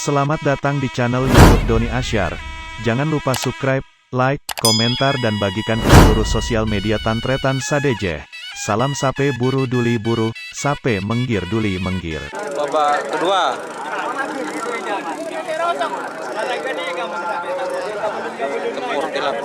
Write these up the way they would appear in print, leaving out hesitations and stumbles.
Selamat datang di channel YouTube Doni Asyar. Jangan lupa subscribe, like, komentar dan bagikan ke seluruh sosial media Tantretan Sadejeh. Salam sape buru duli buru, sape menggir duli menggir. Babak kedua. Tempur tilap.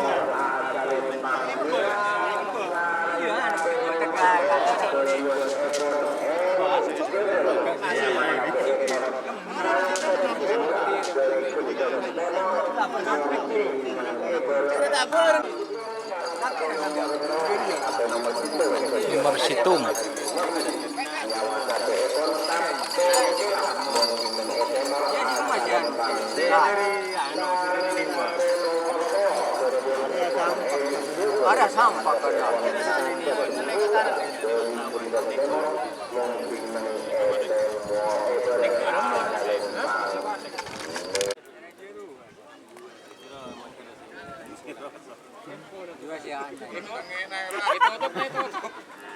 Nomor situng. Ada sampah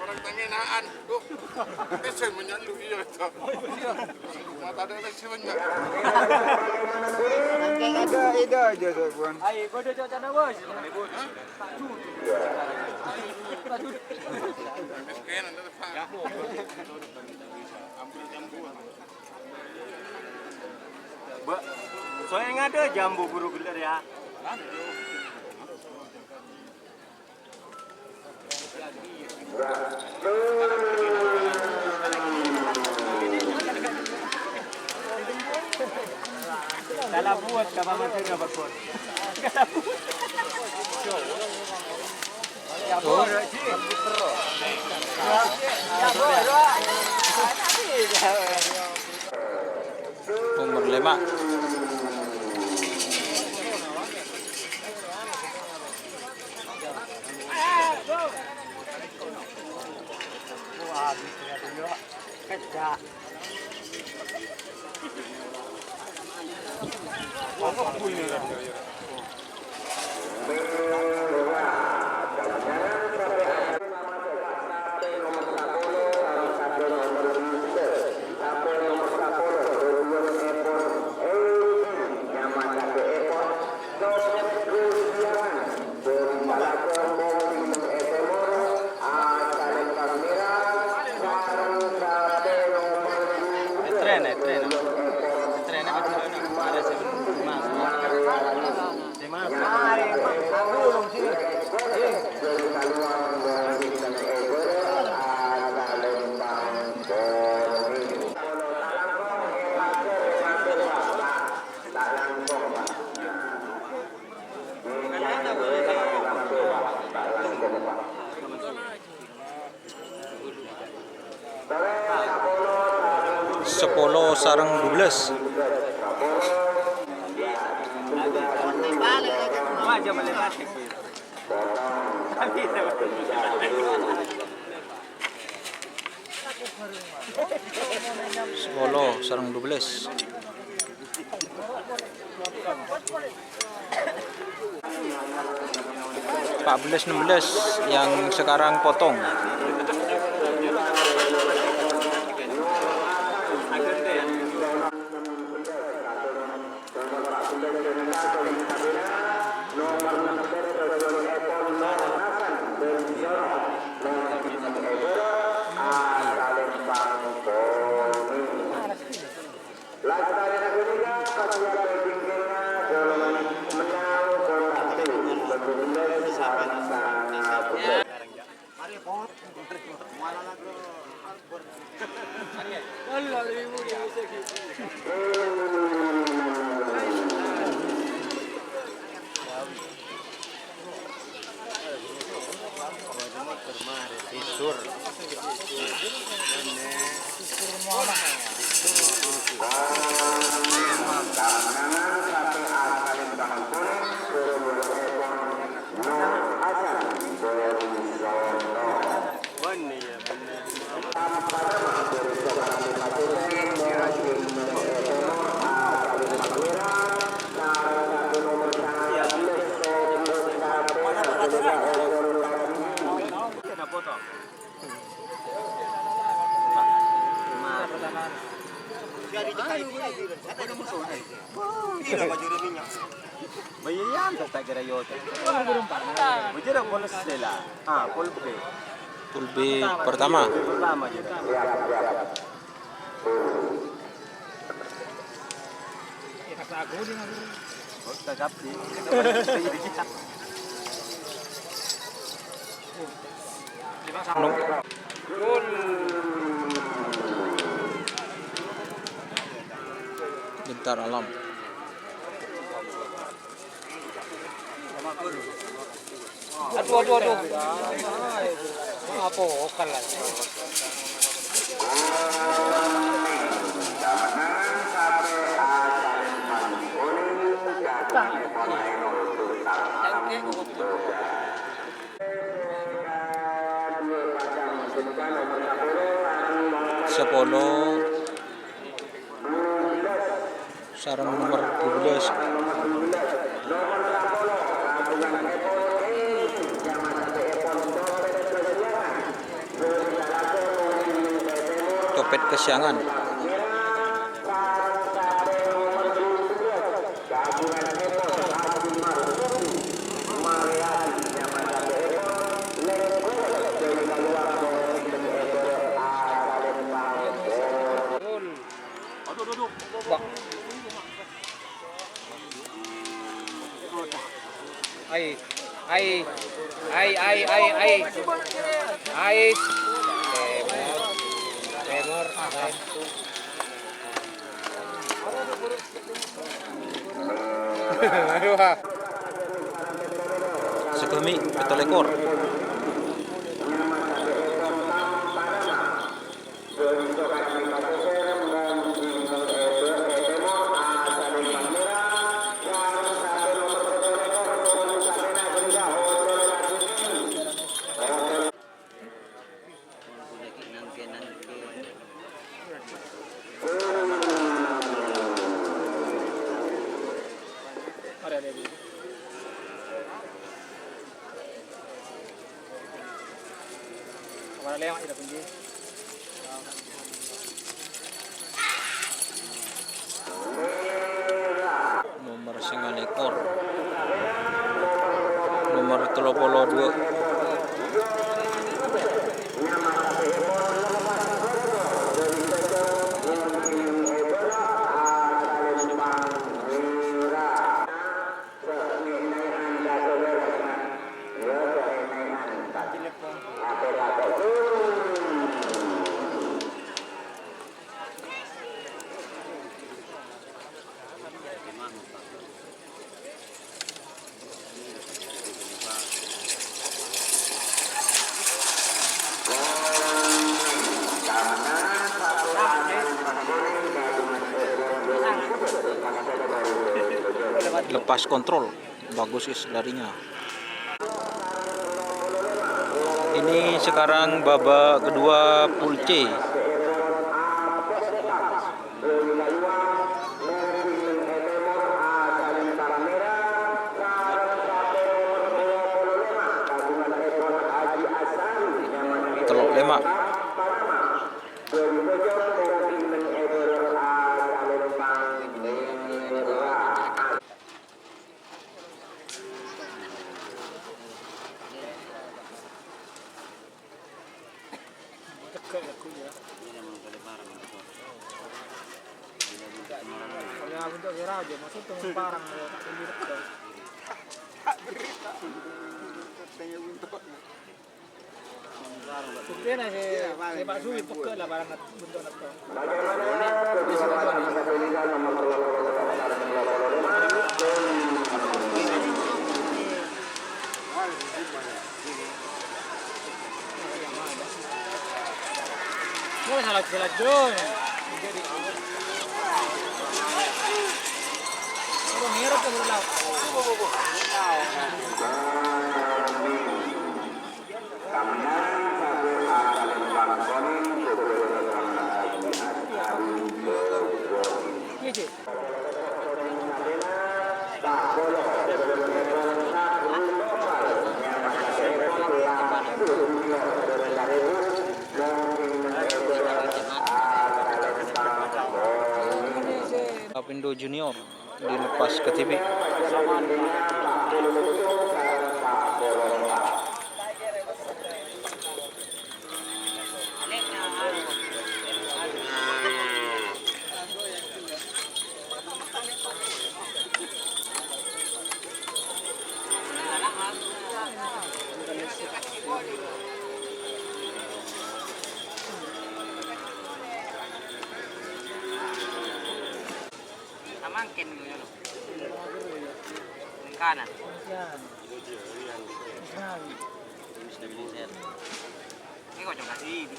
orang tanginaan tuh bisa menyandu iya itu mata ada lagi banyak ada aja tuh buan Ayo, bodoh jauh sana bos. miskin ada pak Soalnya yang ada jambu buru gelar ya. Salah buat kapal masih nggak berbuat. Nomor 5. Sepuluh sarang 12. Aja boleh masuk. Sepuluh sarang 12. Pak 16 yang sekarang potong. Bayan tak kira yota. Bujira polis sela. Pol B. Pool B pertama. Pertama je. Tak kapti. Bentar alam. Aduh. Apa kalah? Sepuluh sarang nomor 12 Copet Kesiangan. Ai. Temor. Sekemi betul ekor. Nomor singal ekor. Nomor 32. Lepas kontrol, bagus guys larinya. Ini sekarang babak kedua pool C. Teluk Lemak. Bentuk kira aja, maksud tuh parang ini dekat. Bukti na si Pak Suwi pekeh lah barang bentuk dekat. Mulai salah John. Jadi mirip ke belah. Lapindo Junior dilepas ke TV. Amangkin gitu loh. Kanan. Yan. Yan. Ini kok coba sih.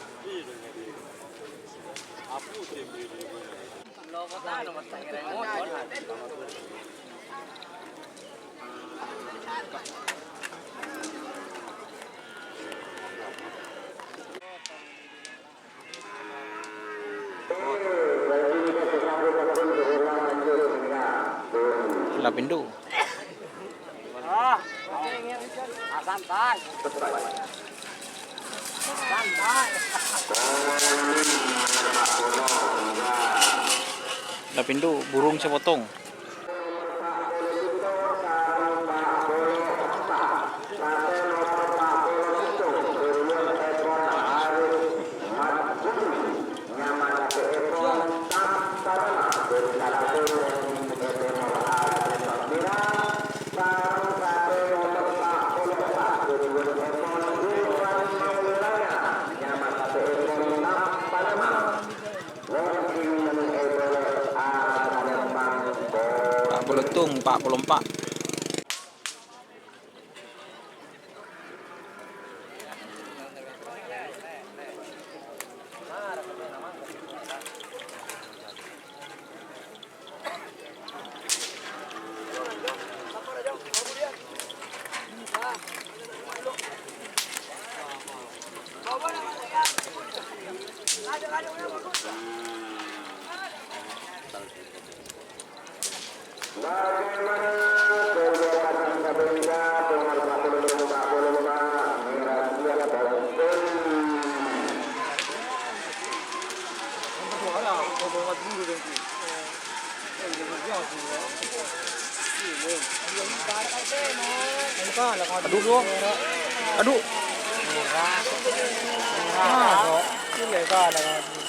Lapindo. Santai. Santai. Lapindo burung sepotong. Pak Beletung, Pak Pelompak. Aduh, aduh. Murah. Murah. Ini ka